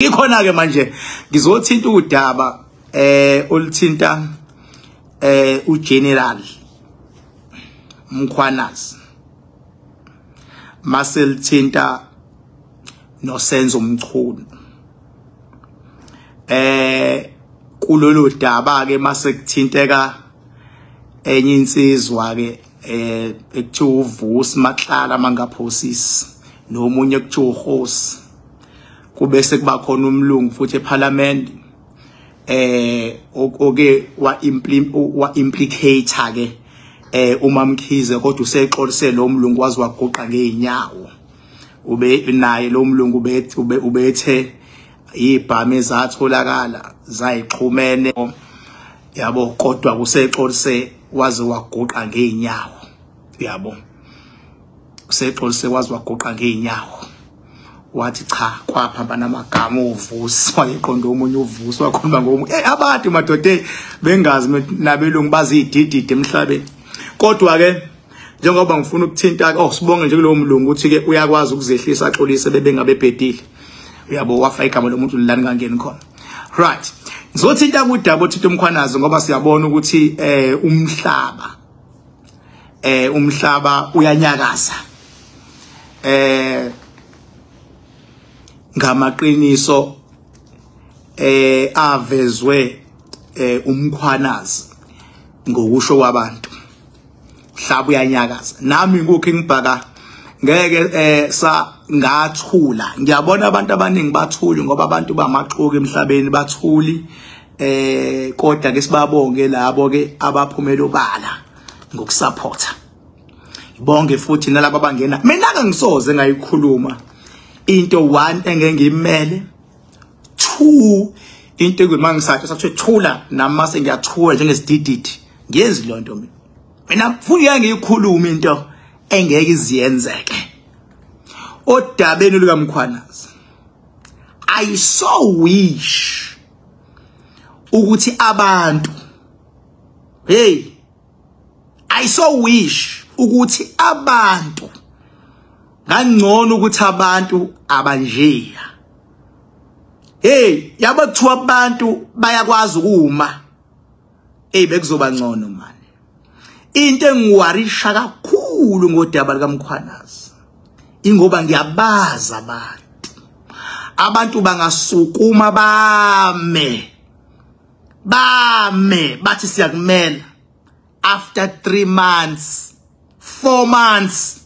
Ikhona ke manje ngizothinta udaba oluthinta uGeneral Mkhwanazi maselithinta noSenzo Mchunu kulolu daba ke masekuthinteka enye insizwa ke ekuthiwa uVusi Matlala mangaphosisi nomunye ekuthiwa uHosi kube sekuba khona umlungu futhi eParliament oke wa implicator ke uMamkhize kodwa usexolise lo mlungu wazi waguqa ngeenyawo ube naye lo mlungu ubethe ibhame ezatholakala zayixhumene yabo kodwa kusexolise wazi waguqa ngeenyawo yabo usexolise wazi waguqa ngeenyawo wathi cha kwaphambana amagama uVusi wayeqonda omunye uVusi wakhuluma ngomunye abantu madode bengazi nabelungu bazididide emhlabeni kodwa ke njengoba ngifuna ukuthinta ke sibonge nje kulowo mlungu uthi ke uyakwazi ukuzehlisa axolise bebengabe bhedile uyabo wafa igama lomuntu lilani kangeni khona right ngizothinta kudaba othitha uMkhwanazi ngoba siyabona ukuthi umhlaba uyanyakaza ngamaqiniso avezwe uMkhwanazi ngokusho kwabantu mhlaba uyanyakaza nami ngukho ngibhaka ngeke ngathula ngiyabona abantu abaningi bathuli ngoba abantu bamaxoki emhlabeni bathuli kodwa ke sibabonge labo ke abaphumela obala ngokusupporta ibonge futhi nalabo abangena mina ke ngisoze ngayikhuluma into 1 engengimele 2 into ekwemangisathi sathi thula namase ngiyathula njengesidididi ngiyenzi lonto mina futhi ngiyikhuluma into engeke iziyenzeke odabeni luka Mkhwanazi I so wish ukuthi abantu I so wish ukuthi abantu ngangcono ukuthi abantu abanjeya yaba kuthiwa abantu bayakwazi ukuma bekuzoba ngcono manje into engiwarisha kakhulu ngodaba lika Mkhwanazi ingoba ngiyabaza abantu bangasukuma bame bathi siyakumela after 3 months 4 months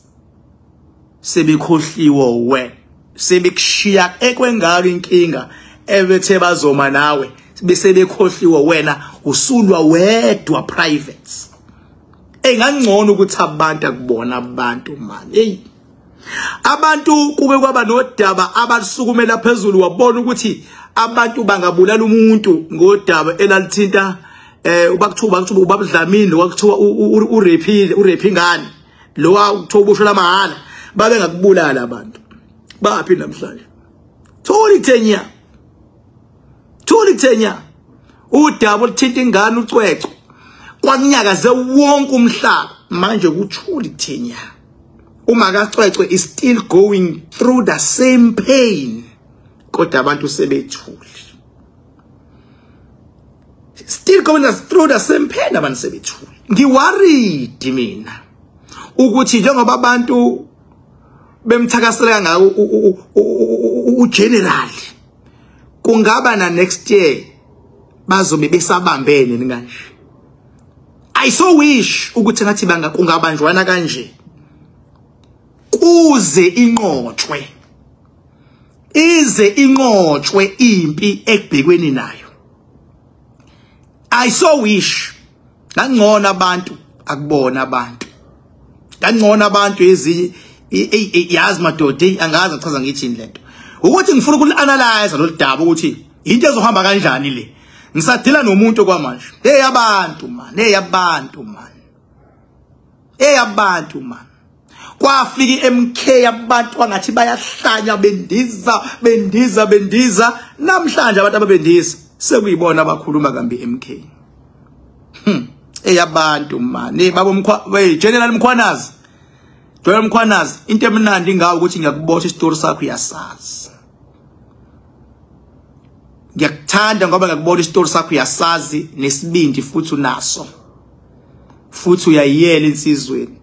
sebekhohliwe sebekushiya ekwengaka inkinga ebethe bazoma nawe bese bekhohliwe wena usulwa wedwa private ngangcono ukuthi abantu akubona abantu man abantu kube kwaba nodaba abasukumela phezulu wabona ukuthi abantu bangabulala umuntu ngodaba elalithinta ubakuthuba ubabudlamini wakuthiwa urape ingane lo wakuthiwa ubusho lamahala babe ngakubulala abantu baphi namhlanje tholi thenya udaba olithinta ingane ucwecwe kwanyakaze wonke umhlaba manje kuthuli thenya uma kacwecwe is still going through the same pain kodwa abantu sebethuli still going through the same pain abantu sebethuli ngiworried mina ukuthi njengoba abantu bemthakasela ngawo uGeneral kungaba na next year bazobe besabambene nganje I so wish ukuthi ngathi kungabanjwana kanje kuze inqotshwe impi ekubhekweni nayo I so wish ngangcono abantu akubona abantu ngangcono abantu yazi madodi angazi ngichaza ngithini lento ukuthi ngifuna ukuli-analyze lo daba ukuthi into ezohamba kanjani le ngisadila nomuntu kwamanje abantu man kwafika iMK abantu angathi bayahlanya bendiza namhlanje abantu ababendiza sekuyibona abakhuluma kambi iMK abantu man General Mkhwanazi General Mkhwanazi into emnandi ngawo ukuthi ngiyakubotha isitori sakho yasazi Ngiyakuthanda ngoba ngakubona isitori sakho uyasazi nesibindi futhi unaso. Futhi uyayiyela insizweni.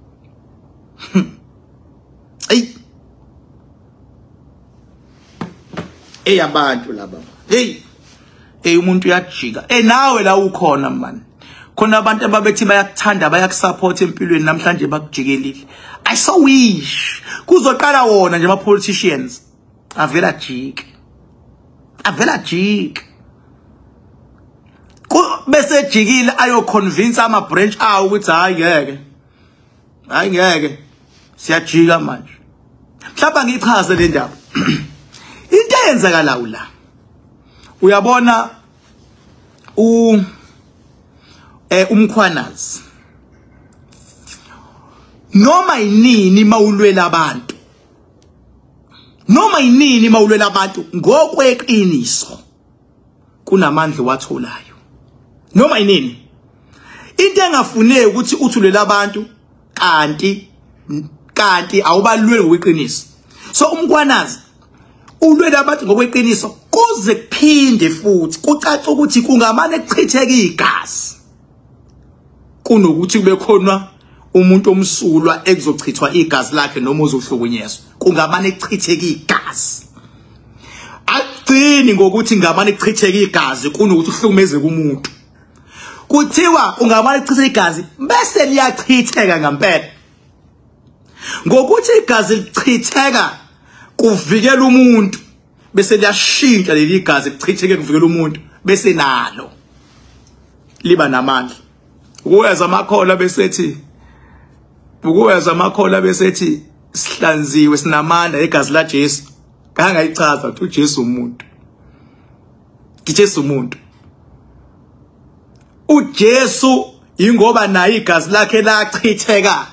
Hey abantu laba. Hey umuntu uyajika. Nawe la ukhona man. Khona abantu ababethi bayakuthanda bayakusupport empilweni namhlanje bakujikelile. I so wish kuzoqala wona nje ama politicians. Avela jike. Bese jikile ayo convince ama branch awu ukuthi hayi ngeke. Siyajika manje. Mhlawumbe ngichaze le ndaba. Into eyenzakala la. Uyabona umkhwanazi. Noma inini mawulwela abantu. Noma inini mawulwela abantu ngokweqiniso kunamandla watholayo. Noma inini. Into engafuneki ukuthi uthulela abantu kanti awubalweli ngokweqiniso. So umkhwanazi ulwela abantu ngokweqiniso kuze kuphinde futhi kucaca ukuthi kungamane ekuchitheka igazi kunokuthi kube khona umuntu omsulwa ekuzochithwa igazi lakhe noma uzohlukunyezwa. Kungamane ekuchitheka igazi. Agcini ngokuthi ngamane ekuchitheka igazi kunokuthi uhlukumeze kumuntu. Kuthiwa ungamane ekuchitheka igazi bese liyachitheka ngempela. Ngokuthi igazi lichitheka kuvikela umuntu bese liyashintsha leli gazi lichitheke kuvikela umuntu bese nalo liba namandla. Ukuweza amakhola besethi sihlanziwe sinamandla egazi la Jesu. Kangayichaza ukuthi uJesu umuntu. Ngijesu umuntu. uJesu ingoba naye igazi lakhe lachitheka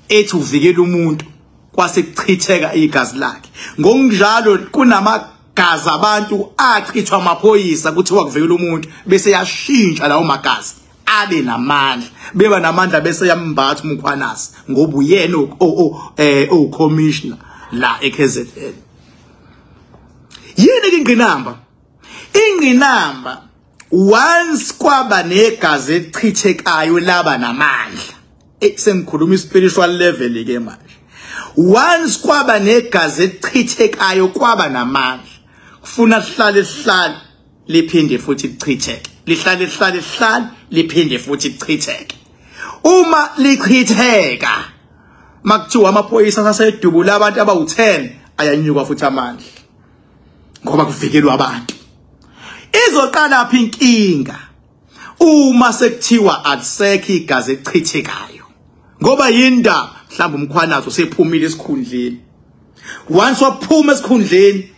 ethi uvikela umuntu kwase kuchitheka igazi lakhe. Ngokunjalo kunamagazi abantu achithwa amaphoyisa kuthiwa kuvikela umuntu bese yashintsha lawo magazi abe namandla. Beba namandla bese yambatha umkhwanazi ngoba uyena commissioner la eKZN. Yini ingqinamba? Ingqinamba once kwaba negazi elichithekayo laba namandla. Sengikhuluma spiritual level ke manje. Once kwaba negazi elichithekayo kwaba namandla. Kufuna sihlale liphinde futhi lichitheke. Lihlale liphinde futhi lichitheke. Uma lichitheka makuthiwa amaphoyisa asasedubula abantu abawu10 ayanyuka futhi amandla. Ngoba kuvikelwa abantu. Izoqala phi inkinga uma sekuthiwa alisekho igazi elichithekayo. Ngoba yindaba mhlawumbe umkhwanazi usephumile esikhundleni. Once waphuma esikhundleni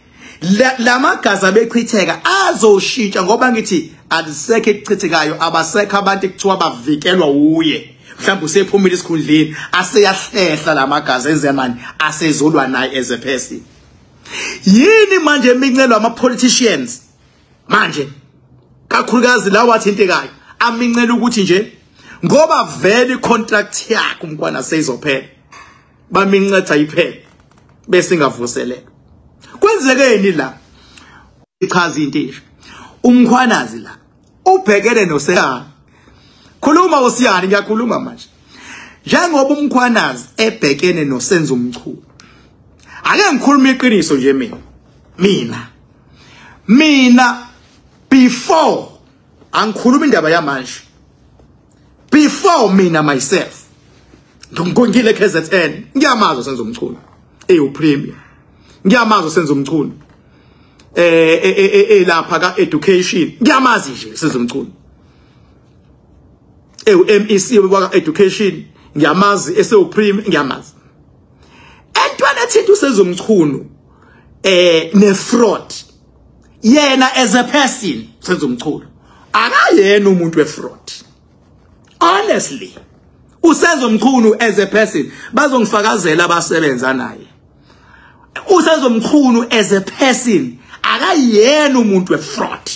lamagazi abechitheka azoshintsha ngoba ngithi alisekho elichithekayo abasekho abantu ekuthiwa bavikelwa uye. Mhlawumbe usephumile esikhundleni aseyahlehla lamagazi enze manje asezolwa naye as a person. Yini manje emincelwa ama politicians manje kakhulukazi lawa athintekayo amincela ukuthi nje ngoba vele icontract yakhe umkhwana seyizophela bamincetha iphela bese ingavuseleka. Kwenzekeni la ichaza into isho umkhwanazi la ubhekene noSiyani. Khuluma uSiyani ngiyakhuluma manje. Njengoba umkhwanazi ebhekene noSenzo Mchunu. Ake ngikhuluma iqiniso nje mina before angikhuluma indaba yamanje. Before mina myself ngongile KZN ngiyamazo Senzo Mchunu uPremier. Ngiyamazo Senzo Mchunu lapha ka education ngiyamazi nje Senzo Mchunu. MEC wa education ngiyamazi uPremier ngiyamazi. Entwana ethinta uSenzo Mchunu ne-fraud yena as a person Senzo Mchunu akayena umuntu we-fraud. Honestly uSenzo Mchunu as a person bazongifakazela abasebenza naye. uSenzo Mchunu as a person akayena umuntu we-fraud.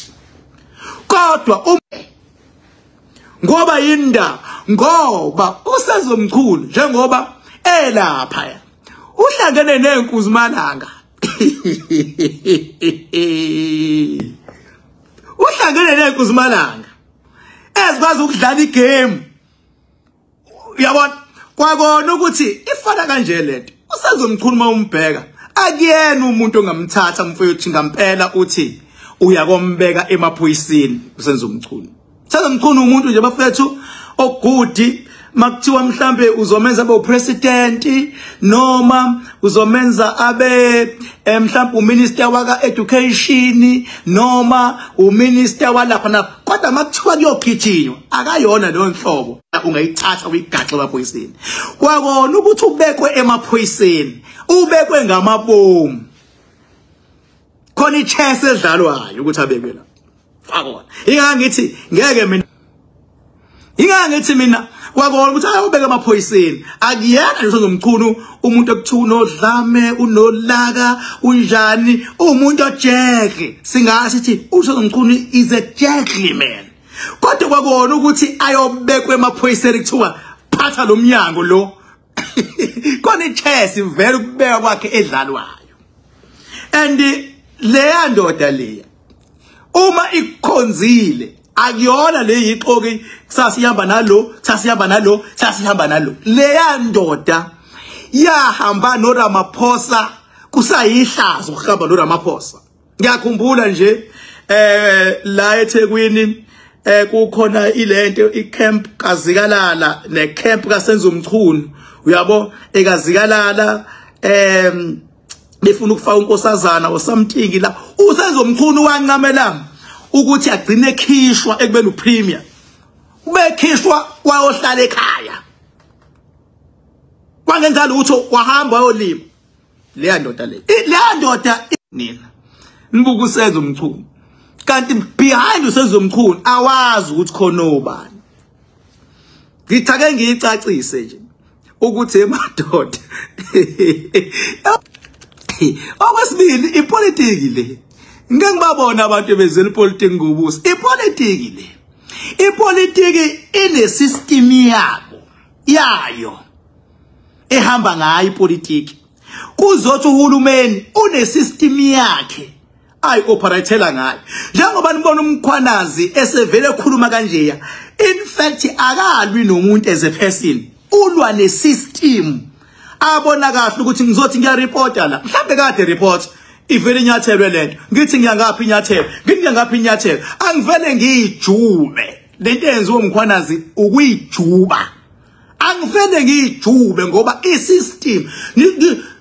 Kodwa ngoba yinda ngoba uSenzo Mchunu njengoba elapha uhlangene nenkuzi malanga eNkuzumalanga ezikwazi ukudlala igame uyabona kwakona ukuthi ifana kanje lento usezomkhuluma umbheka akuyena umuntu ongamthatha mfowethu ngampela uthi uyakombeka emaphoyiseni usenzomchunu sezomchunu umuntu nje bafethu ogudi makuthiwa mhlambe uzomenza abe upresident noma uzomenza abe mhlambe uminister waka education noma uminister walapha na kodwa makuthiwa kuyogijinwa akayona lo nhlobo ungayithatha uyigaxe emaphoyiseni kwakona ukuthi ubekwe emaphoyiseni ubekwe ngamabomu khona ichess edlalwayo ukuthi abekwe la fakona ingangithi ngeke mina kwakona ukuthi ayobeka emaphoyiseni akuyena nje uzomchunu umuntu okuthuna odlame unolaka unjani umuntu ojekhe singasithi uzomchunu is a gentleman kodwa kwakona ukuthi ayobekwe emaphoyiseni kuthiwa phatha lo mnyango lo khona ichess vele ukubeka kwakhe edlalwayo and leya ndoda leya uma ikhonzile akuyona le yiqoki sasihamba nalo leya ndoda yahamba noRamaphosa kusayihlazo ukuhamba noRamaphosa ngiyakhumbula nje la eThekwini kukhona ilento iCamp Kazikalala neCamp kaSenzomchunu uyabo ekazikalala befuna ukufaka unkosazana or something la usenzomchunu wancamelanga ukuthi agcine ekhishwa ekubeni upremier ubekhishwa wayohlala ekhaya kwangenza lutho wahamba wayolima leya ndoda nina nibuka usenzomchunu kanti behind usenzomchunu awazi ukuthi khona obani ngithake ngiyicacise nje ukuthi emadoda okwesibili ipolitiki le ngeke ngibabona abantu bezela ipolitiki ngobuso ipolitiki ine system yayo ehamba ngayo ipolitiki kuzothi uhulumeni une system yakhe ayi operatela ngayo njengoba nibona umkhwanazi esevele ekhuluma kanjeya in fact akalwi nomuntu as a person ulwa ne system abona kahle ukuthi ngizothi ngiyareporta la mhlambe kade report ivele inyathelwe lento ngithi ngiyangaphi inyathelo angivele ngiyijube lento enziwe umkhwanazi ukuyijuba angivele ngiyijube ngoba isystem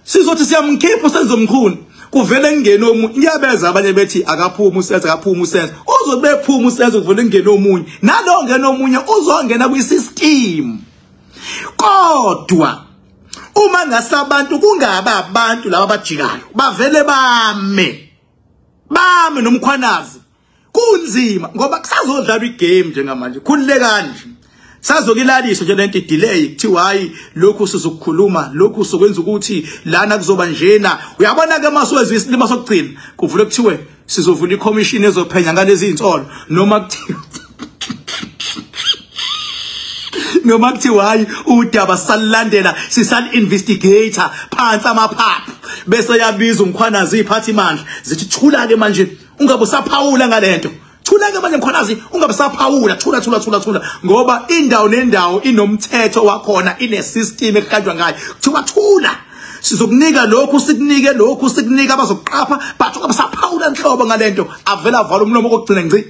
sizothi siyamkhipha usenzomchunu kuvele ngene omunye ngiyabeza abanye bethi akaphuma usenze uzobephuma usenze kuvele ngene omunye nalo ngene omunye uzongena kwisystem kodwa uma ngasabantu kungaba abantu laba abajikayo bavele bame nomkhwanazi kunzima ngoba kusazodlala igame njengamanje khulile kanje sazokilaliswa nje lento delay kuthiwa hayi lokhu sizokukhuluma lokhu sokwenza ukuthi lana kuzoba njena uyabona ke maswezwe isilima sokugcina kuvule kuthiwe sizovula iCommission ezophenya ngalezi insolo noma kuthiwa hayi udaba salandela sisal investigator phansi amaphaphu bese yabiza umkhwanazi iphathi mandla zithi thula ke manje ungabe usaphawula ngalento thula ke manje mkhwanazi ungabe usaphawula thula ngoba indawo nendawo inomthetho wakhona ine system ekhanjwa ngayo kuthiwa thula sizokunika lokhu sikunika abazokuqapha bathu ungabe usaphawula inhlobo ngalento avela vala umlomo kokugcina ngci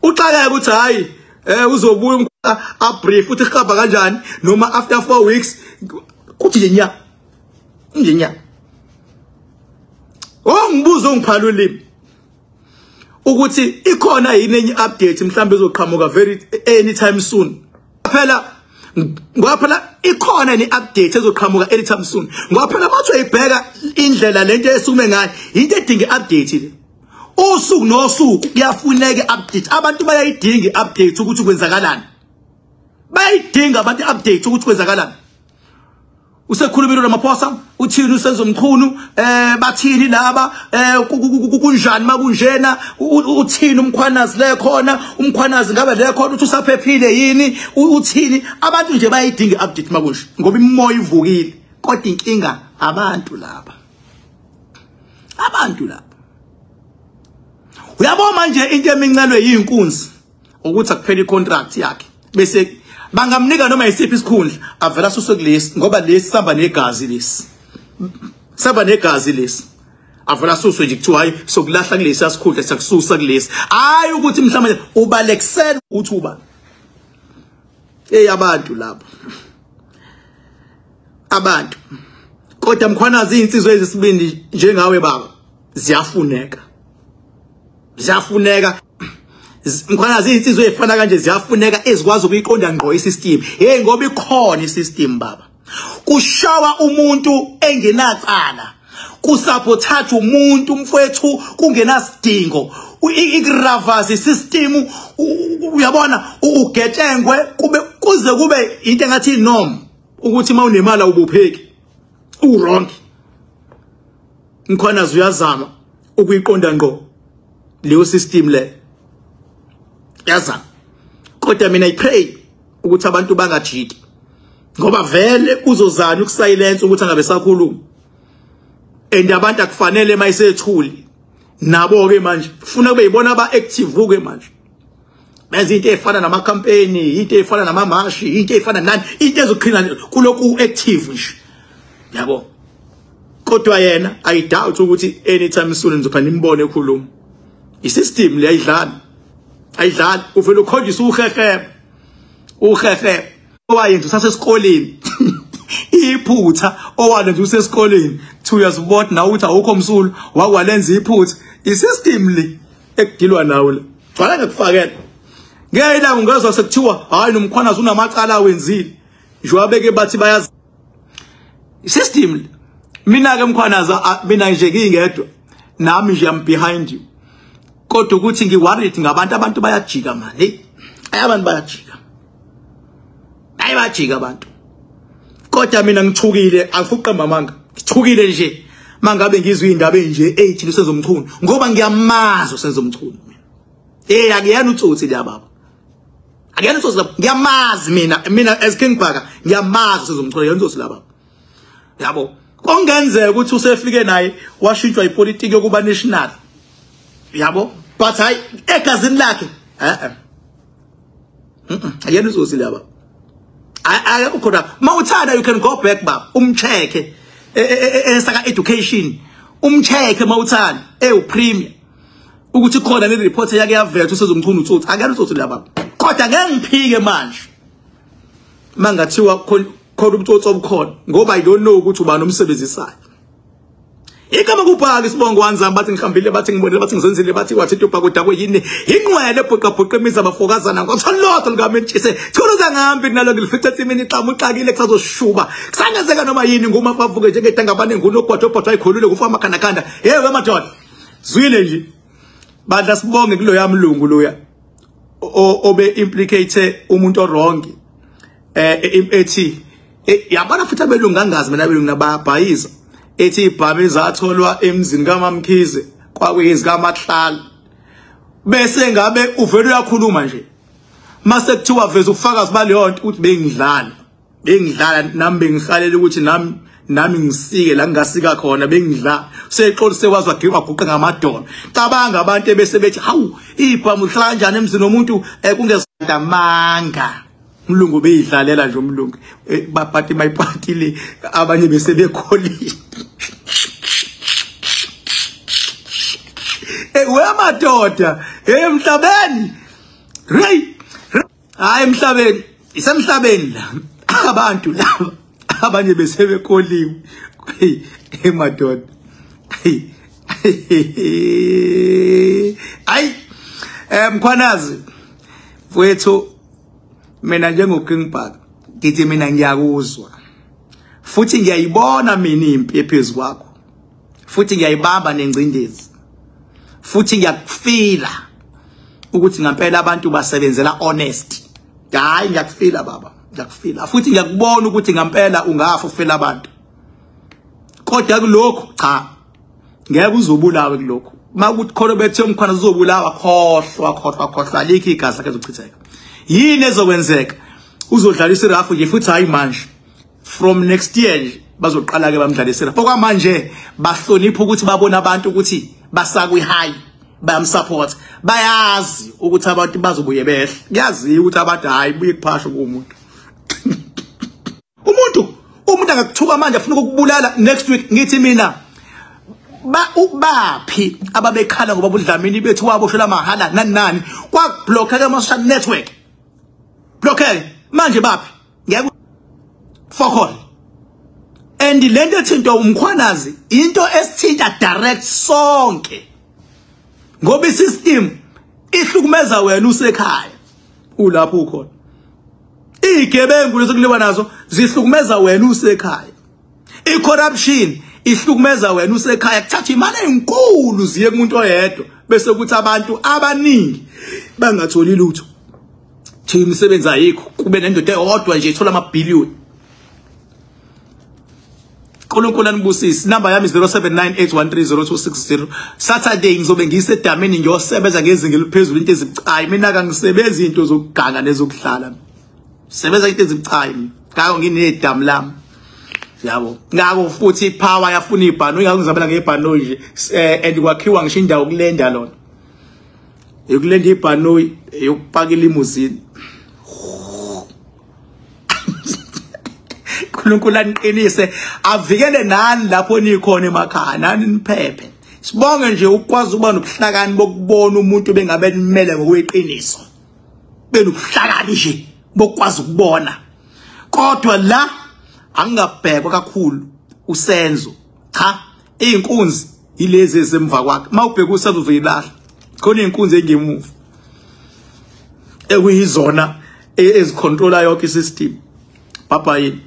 uxakeke ukuthi hayi uzobuya a brief uthi khaba kanjani noma after 4 weeks kuthi nje ngibuzo ngiphala ulimi ukuthi ikhona yini enye update mhlambe ezoqhamuka very anytime soon ngoba ikhona ni update ezoqhamuka anytime soon ngoba bathi uyibheka indlela lento esukume ngayo into edinga update le usuku nosuku kuyafuneka update abantu bayayidinga update ukuthi kwenzakalani bayidinga abantu update ukuthi kwenzakalani usekhulumile noRamaphosa uthini usenzomchunu bathini laba kunjani makunjena uthini umkhwanazi le khona umkhwanazi ngabe le khona uthi usaphephile yini uthini abantu nje bayidinga update makunje ngoba imoya ivukile kodwa inkinga abantu laba Uyabona manje into emincelwe yinkunzi ukuthi akuphela icontract yakhe bese bangamnika noma isiphi isikhundla avela suswe kulesi ngoba lesi samba negazi lesi. Samba negazi lesi. Avela suswe nje kuthiwa hayi sokulahla kulesi asikhundla sakususa kulesi. Hayi ukuthi mhlawumbe ubalexel ukuthi uba. Abantu lapha. Abantu. Kodwa mkhwanazi insizwe ezisibindi njengawe baba ziyafuneka. Ziyafuneka. Mkhwanazi insizwe ezifana kanje ziyafuneka ezikwazi ukuyiqonda ngqo isystem. Hey ngoba ikhona isystem baba. Kushawa umuntu engenacala. Kusabotage umuntu mfowethu kungenasidingo. Igravasi system uyabona ugetshengwe kube kuze kube into engathi norm ukuthi mawunemali ubupheki. Wrong. Mkhwanazi uyazama ukuyiqonda ngqo leyo system le. Yaza. Kodwa mina I pray ukuthi abantu bangajiki. Ngoba vele uzozana ukusilence ukuthi angabe sakhuluma. And abantu akufanele mayisethuli. Nabo ke manje ufuna kube yibona aba active ke manje. Benza into efana nama campaign, into efana nama march, into efana nani, into ezoqhina kulokhu active nje. Yabo. Kodwa yena I doubt ukuthi anytime soon nizopha nimbone ekhuluma. Isystem le ayidlala. Ayidlala uvela ukhonjisa uhehe. Uhehe owayenza sasesikoleni. Iphutha owale nje usesikoleni 2 years bot na uthi awukho msulu wakwalenza iphutha. Isystem le ekudilwa nawo la. Wala ngakufakela. Ngeke ungazwa sekuthiwa hayi nomkhwanazi unamacala awenzile. Njwabeke bathi bayazi. Isystem mina ke mkhwanaza mina nje ngingedwa nami nje am behind you. Kodwa ukuthi ngiworried ngabantu abantu bayajika man. Hey abantu bayajika. Bayajika abantu. Kodwa mina ngithukile afuqa mamanga. Ngithukile nje mangabe ngizwe indaba enje 8 sezomchunu ngoba ngiyamazi sezomchunu mina. Akuyena utsotsi la baba. Akuyena utsotsi la. Ngiyamazi mina as King Bhaka ngiyamazi sezomchunu yena utsotsi la baba. Yabo. Kongenzeka ukuthi usefike naye washintshwa ipolitiki yokuba national. Yabo. But hayi egazini lakhe. Akuyena utsotsi la baba. Ukhona mawuthanda you can go back baba umcheke esaka education umcheke mawuthanda upremier ukuthi khona le report yake yavela usezomchunu utsotsi akuyena utsotsi la baba kodwa ngeke ngiphike manje mangathiwa khona ubutsotsi obukhona ngoba I don't know ukuthi uba nomsebenzisayo igama kuBhaka isibongo wanzama bathi ngihambile bathi ngibonile bathi ngizenzile bathi wathi uBhaka kodwa yini inqwele ebhoqa imiza abafokazana ngotholotho likamentshise thuluza ngihambi nalo ngilifica imini iqhamu uxakile kusazoshuba kusangezeka noma yini nguma bavuke njengedanga abaningi unobhodobhodwa ayikhulule kufa amakhandakanda yewe madoda zwile nje bandla sibonge kulo yamlungu loya obe implicate umuntu wrong ethi yabona futhi abelungu ngangazi mina abelungu nababhayiza ethi ibhame zatholwa emzini kaMamkhize kwakuyezi kaMahlala bese ngabe uvela uyakhuluma nje mase kuthiwa veza ufakazi baleyo nto ukuthi bengidlala nami bengihalela ukuthi nami ngisike la ngingasika khona bengidlala seqolise wazwa waguqa ngamadolo cabanga abantu bese bethi hawu ibhamu uhlala kanjani emzini womuntu kungezanda manga umlungu beyidlalela nje umlungu baphathi mayiphathi le abanye bese bekholile wemadoda emhlabeni hayi emhlabeni isemhlabeni la abantu laba abanye bese bekoliwe emadoda hayi mkhwanazi wethu mina njengoKing Bhaka ngithi mina ngiyakuzwa futhi ngiyayibona mina impi ephezulu kwakho futhi ngiyayibamba nengcindezi futhi ngiyakufila ukuthi ngempela abantu basebenzela honest hayi ngiyakufila baba ngiyakufila futhi ngiyakubona ukuthi ngempela ungafa ufela abantu kodwa kulokho cha ngeke uzobulawe kulokho makuthi khona bethe umkhwana uzobulawa khohlwa likhi igazi lakhe ezochitheka yini ezokwenzeka uzodlalisa irafu nje futhi hayi manje from next year bazoqala ke bamdlalisa irafu okwamanje bahlonipha ukuthi babona abantu ukuthi basakwi high bayamsupport, bayazi ukuthi abantu bazobuye behle, kuyaziwa ukuthi abantu hayi buye kuphasha kumuntu. Umuntu angakuthuka manje afuna ukukubulala next week ngithi mina baphi ababekhala ngoba budlamini bethu waboshela mahala nani kwablock ke social network block manje baphi ngeke fuck all. And lento ethinto umkhwanazi into esithinta direct sonke ngoba isystem ihlukumeza wena usekhaya ulapho ukhona. Igebengu lesokuliwa nazo zihlukumeza wena usekhaya. I-corruption ihlukumeza wena usekhaya, kuthatha imali enkulu ziye kumuntu oyedwa bese kuthi abantu abaningi bangatholi lutho. Thi imisebenzi ayikho kube nendoda eyodwa nje ithola amabhiliyoni. Nkulunkulu anibusisi. Number yami 0798130260. Saturday ngizobe ngisedameni ngiyosebenza ngezinga eliphezulu into ezibucayi. Mina kangisebenzi into zokuganga nezokuhlala. Sebenza into ezibucayi. Ngakho nginedamu lami. Yabo. Ngakho futhi ipower yafuna ibhano, ngakho ngizabela ngebhano nje and kwakhiwa ngisho indawo kulenda lona. Yokulenda ibhano yokupaka ilimuzini. Nkulunkulu aniqinise avikele nani lapho nikhona emakhaya nani niphephe. Sibonge nje ukwazi ukuba nobuhlakani bokubona umuntu bengabe nimele ngokweqiniso. Benobuhlakani nje bokwazi ukubona. Kodwa la angabhekwa kakhulu usenzo. Cha, inkunzi ilezi esemva kwakhe. Mawubheka usenzo uzuyilahla. Khona inkunzi engemuva. Ekuyizona ezicontrola yonke isystem. Bye bye.